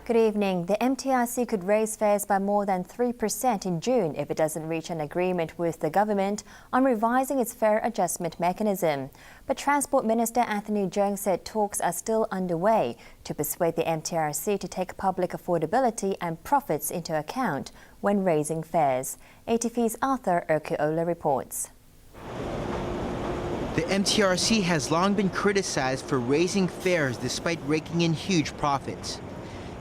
Good evening. The MTRC could raise fares by more than 3% in June if it doesn't reach an agreement with the government on revising its fare adjustment mechanism. But Transport Minister Anthony Chung said talks are still underway to persuade the MTRC to take public affordability and profits into account when raising fares. ATV's Arthur Urquiola reports. The MTRC has long been criticized for raising fares despite raking in huge profits.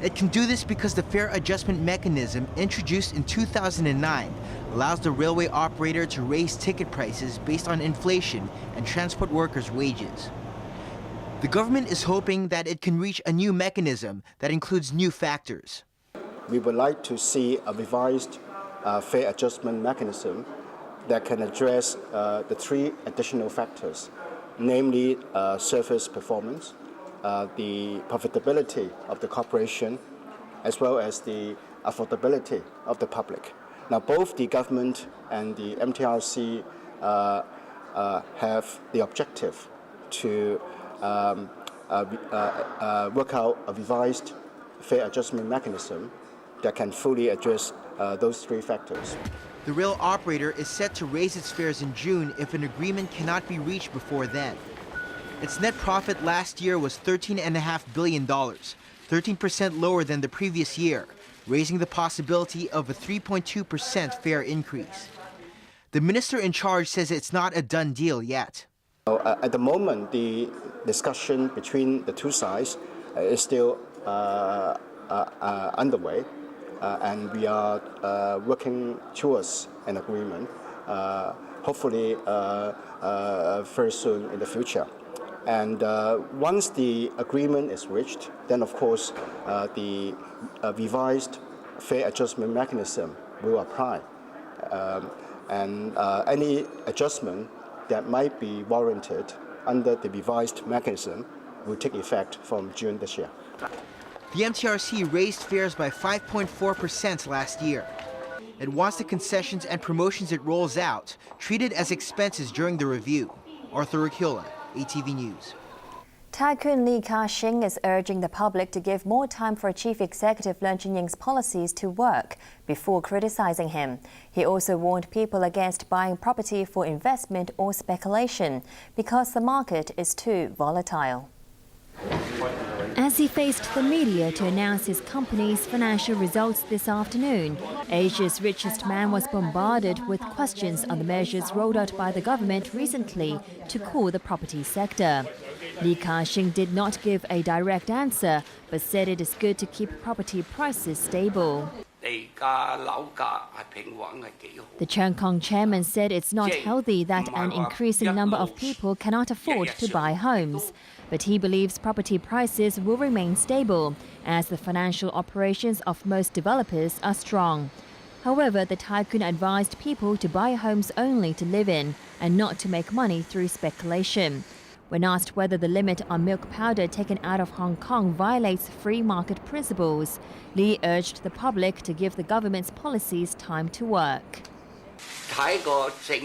It can do this because the fare adjustment mechanism introduced in 2009 allows the railway operator to raise ticket prices based on inflation and transport workers' wages. The government is hoping that it can reach a new mechanism that includes new factors. We would like to see a revised fare adjustment mechanism that can address the three additional factors, namely service performance, the profitability of the corporation, as well as the affordability of the public. Now, both the government and the MTRC have the objective to work out a revised fare adjustment mechanism that can fully address those three factors. The rail operator is set to raise its fares in June if an agreement cannot be reached before then. Its net profit last year was $13.5 billion, 13% lower than the previous year, raising the possibility of a 3.2% fare increase. The minister in charge says it's not a done deal yet. At the moment, the discussion between the two sides is still underway, and we are working towards an agreement, hopefully very soon in the future. And once the agreement is reached, then of course the revised fare adjustment mechanism will apply. And any adjustment that might be warranted under the revised mechanism will take effect from June this year. The MTRC raised fares by 5.4% last year. It wants the concessions and promotions it rolls out treated as expenses during the review. Arthur Urquiola, ATV News. Tycoon Li Ka-shing is urging the public to give more time for Chief Executive Leung Chun-ying's policies to work before criticizing him. He also warned people against buying property for investment or speculation because the market is too volatile. As he faced the media to announce his company's financial results this afternoon, Asia's richest man was bombarded with questions on the measures rolled out by the government recently to cool the property sector. Li Ka-shing did not give a direct answer, but said it is good to keep property prices stable. The Cheung Kong chairman said it's not healthy that an increasing number of people cannot afford to buy homes. But he believes property prices will remain stable as the financial operations of most developers are strong. However, the tycoon advised people to buy homes only to live in and not to make money through speculation. When asked whether the limit on milk powder taken out of Hong Kong violates free market principles, Li urged the public to give the government's policies time to work.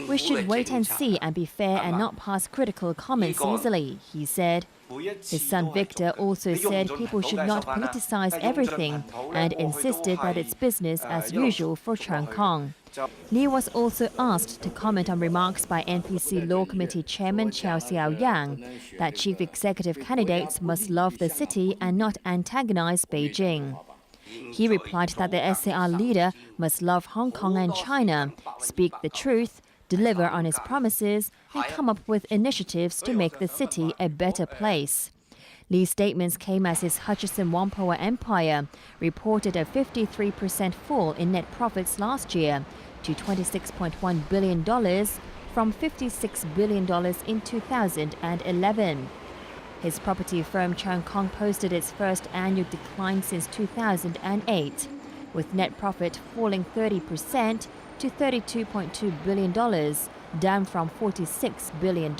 We should wait and see and be fair and not pass critical comments easily, he said. His son Victor also said people should not politicize everything and insisted that it's business as usual for Cheung Kong. Li was also asked to comment on remarks by NPC Law Committee Chairman Chow Xiao Yang that chief executive candidates must love the city and not antagonize Beijing. He replied that the SAR leader must love Hong Kong and China, speak the truth, deliver on his promises, and come up with initiatives to make the city a better place. Li's statements came as his Hutchison Whampoa empire reported a 53% fall in net profits last year to $26.1 billion from $56 billion in 2011. His property firm Cheung Kong posted its first annual decline since 2008, with net profit falling 30% to $32.2 billion, down from $46 billion.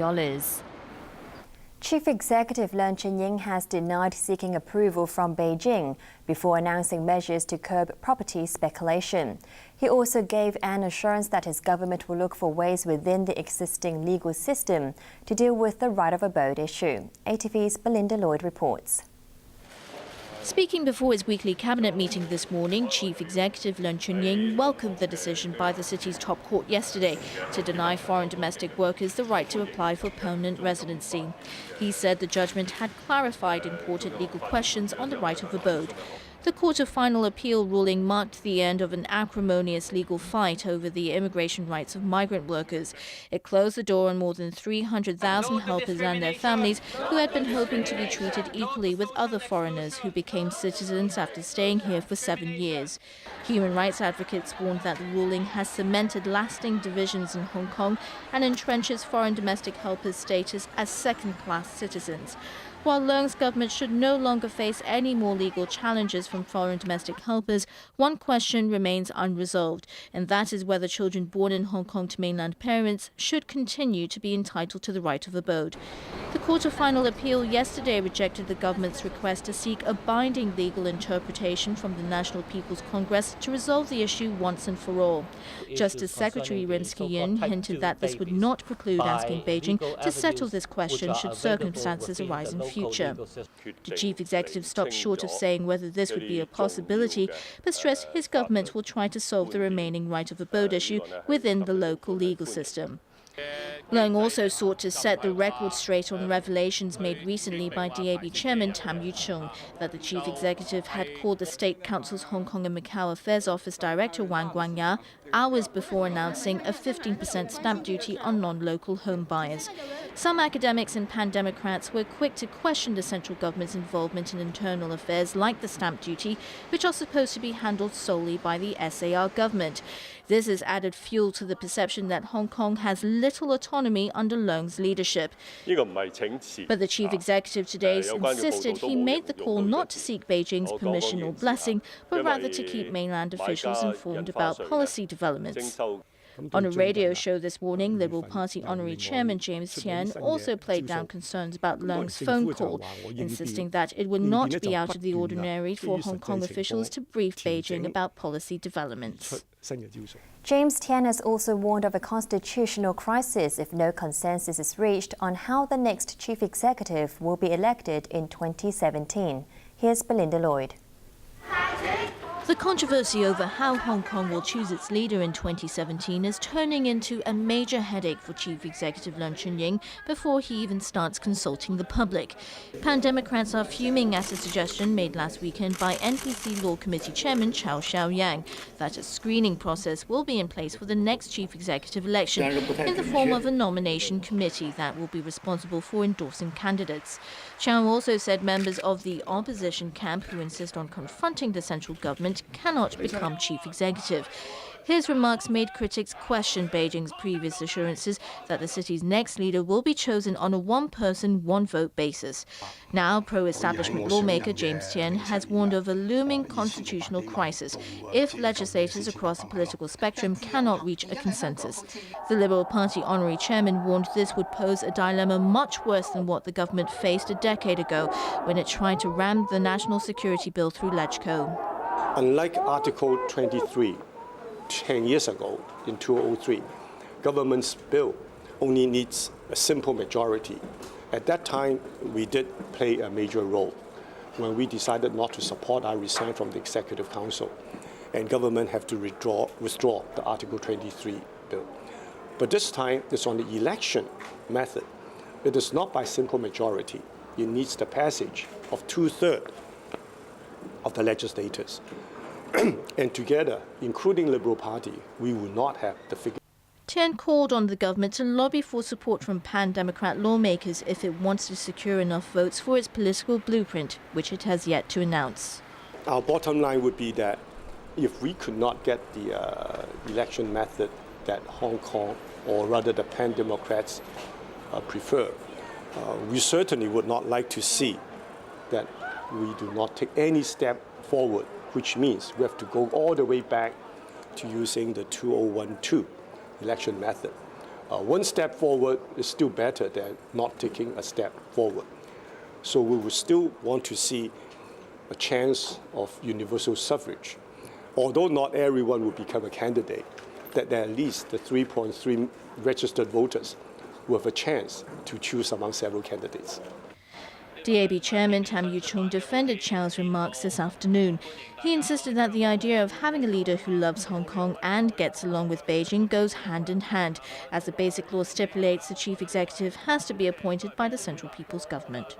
Chief Executive Leung Chun-ying has denied seeking approval from Beijing before announcing measures to curb property speculation. He also gave an assurance that his government will look for ways within the existing legal system to deal with the right of abode issue. ATV's Belinda Lloyd reports. Speaking before his weekly cabinet meeting this morning, Chief Executive Leung Chun-ying welcomed the decision by the city's top court yesterday to deny foreign domestic workers the right to apply for permanent residency. He said the judgment had clarified important legal questions on the right of abode. The Court of Final Appeal ruling marked the end of an acrimonious legal fight over the immigration rights of migrant workers. It closed the door on more than 300,000 helpers and their families who had been hoping to be treated equally with other foreigners who became citizens after staying here for 7 years. Human rights advocates warned that the ruling has cemented lasting divisions in Hong Kong and entrenches foreign domestic helpers' status as second-class citizens. While Leung's government should no longer face any more legal challenges from foreign domestic helpers, one question remains unresolved, and that is whether children born in Hong Kong to mainland parents should continue to be entitled to the right of abode. The Court of Final Appeal yesterday rejected the government's request to seek a binding legal interpretation from the National People's Congress to resolve the issue once and for all. Justice Secretary Rim Ski-yin hinted that this would not preclude asking Beijing to settle this question should circumstances arise in future. The chief executive stopped short of saying whether this would be a possibility, but stressed his government will try to solve the remaining right of abode issue within the local legal system. Leung also sought to set the record straight on revelations made recently by DAB Chairman Tam Yu-chung that the chief executive had called the State Council's Hong Kong and Macau Affairs Office Director Wang Guangya hours before announcing a 15% stamp duty on non-local home buyers. Some academics and pan-democrats were quick to question the central government's involvement in internal affairs like the stamp duty, which are supposed to be handled solely by the SAR government. This has added fuel to the perception that Hong Kong has little autonomy under Leung's leadership. But the chief executive today insisted he made the call not to seek Beijing's permission or blessing, but rather to keep mainland officials informed about policy developments. On a radio show this morning, Liberal Party Honorary Chairman James Tian also played down concerns about Leung's phone call, insisting that it would not be out of the ordinary for Hong Kong officials to brief Beijing about policy developments. James Tian has also warned of a constitutional crisis if no consensus is reached on how the next chief executive will be elected in 2017. Here's Belinda Lloyd. The controversy over how Hong Kong will choose its leader in 2017 is turning into a major headache for Chief Executive Leung Chun-ying before he even starts consulting the public. Pan-democrats are fuming at a suggestion made last weekend by NPC Law Committee Chairman Chow Xiaoyang that a screening process will be in place for the next chief executive election in the form of a nomination committee that will be responsible for endorsing candidates. Chow also said members of the opposition camp who insist on confronting the central government cannot become chief executive. His remarks made critics question Beijing's previous assurances that the city's next leader will be chosen on a one-person, one-vote basis. Now, pro-establishment lawmaker James Tian has warned of a looming constitutional crisis if legislators across the political spectrum cannot reach a consensus. The Liberal Party honorary chairman warned this would pose a dilemma much worse than what the government faced a decade ago when it tried to ram the National Security Bill through LegCo. Unlike Article 23, 10 years ago, in 2003, government's bill only needs a simple majority. At that time, we did play a major role. When we decided not to support, I resigned from the Executive Council, and government have to withdraw the Article 23 bill. But this time, it's on the election method. It is not by simple majority. It needs the passage of 2/3 of the legislators. And together, including Liberal Party, we will not have the figure. Tian called on the government to lobby for support from pan-democrat lawmakers if it wants to secure enough votes for its political blueprint, which it has yet to announce. Our bottom line would be that if we could not get the election method that Hong Kong, or rather the pan-democrats, prefer, we certainly would not like to see that we do not take any step forward, which means we have to go all the way back to using the 2012 election method. One step forward is still better than not taking a step forward. So we will still want to see a chance of universal suffrage. Although not everyone will become a candidate, that at least the 3.3 registered voters will have a chance to choose among several candidates. DAB Chairman Tam Yu-chung defended Chow's remarks this afternoon. He insisted that the idea of having a leader who loves Hong Kong and gets along with Beijing goes hand in hand, as the Basic Law stipulates the chief executive has to be appointed by the Central People's Government.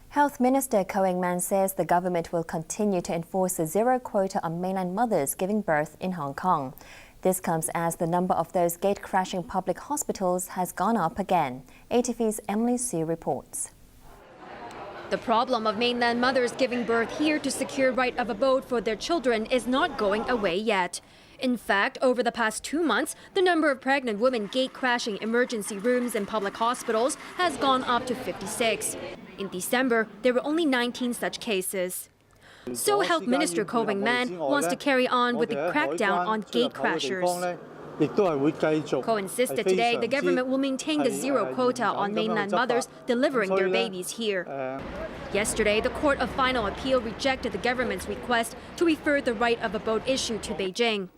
Health Minister Ko Ing-man says the government will continue to enforce a zero quota on mainland mothers giving birth in Hong Kong. This comes as the number of those gate-crashing public hospitals has gone up again. ATV's Emily Sue reports. The problem of mainland mothers giving birth here to secure right of abode for their children is not going away yet. In fact, over the past 2 months, the number of pregnant women gate-crashing emergency rooms in public hospitals has gone up to 56. In December, there were only 19 such cases. So Health Minister Ko Ing-man wants to carry on with the crackdown on gate crashers. Ko insisted today the government will maintain the zero quota on mainland mothers delivering their babies here. Yesterday, the Court of Final Appeal rejected the government's request to refer the right of abode issue to Beijing.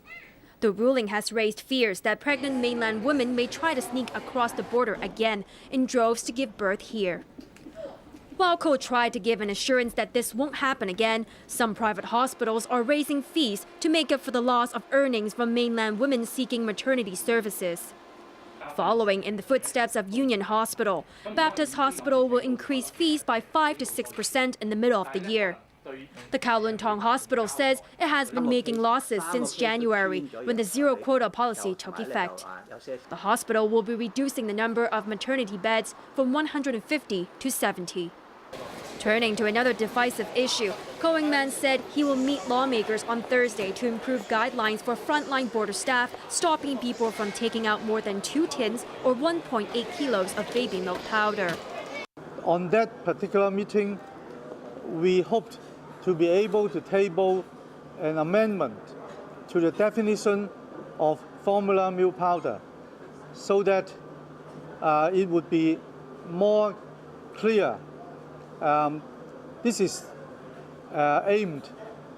The ruling has raised fears that pregnant mainland women may try to sneak across the border again in droves to give birth here. While Ko tried to give an assurance that this won't happen again, some private hospitals are raising fees to make up for the loss of earnings from mainland women seeking maternity services. Following in the footsteps of Union Hospital, Baptist Hospital will increase fees by 5 to 6% in the middle of the year. The Kowloon Tong Hospital says it has been making losses since January when the zero quota policy took effect. The hospital will be reducing the number of maternity beds from 150 to 70. Turning to another divisive issue, Ko Ing-man said he will meet lawmakers on Thursday to improve guidelines for frontline border staff, stopping people from taking out more than 2 tins or 1.8 kilos of baby milk powder. On that particular meeting, we hoped to be able to table an amendment to the definition of formula milk powder so that it would be more clear. This is aimed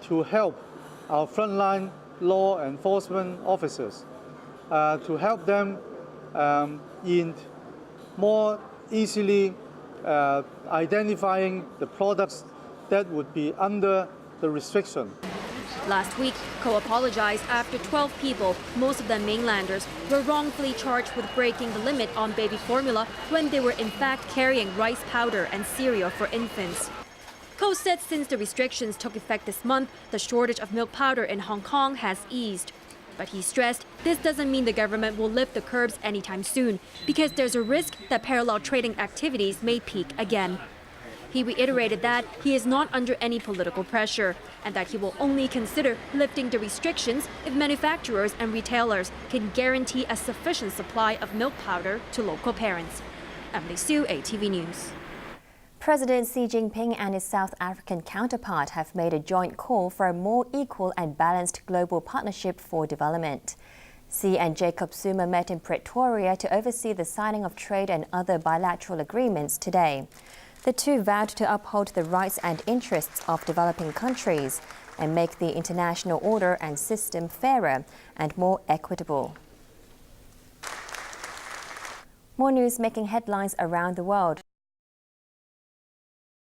to help our frontline law enforcement officers, to help them in more easily identifying the products that would be under the restriction. Last week, Ko apologized after 12 people, most of them mainlanders, were wrongfully charged with breaking the limit on baby formula when they were in fact carrying rice powder and cereal for infants. Ko said since the restrictions took effect this month, the shortage of milk powder in Hong Kong has eased. But he stressed this doesn't mean the government will lift the curbs anytime soon, because there's a risk that parallel trading activities may peak again. He reiterated that he is not under any political pressure and that he will only consider lifting the restrictions if manufacturers and retailers can guarantee a sufficient supply of milk powder to local parents. Emily Sue, ATV News. President Xi Jinping and his South African counterpart have made a joint call for a more equal and balanced global partnership for development. Xi and Jacob Zuma met in Pretoria to oversee the signing of trade and other bilateral agreements today. The two vowed to uphold the rights and interests of developing countries and make the international order and system fairer and more equitable. More news making headlines around the world.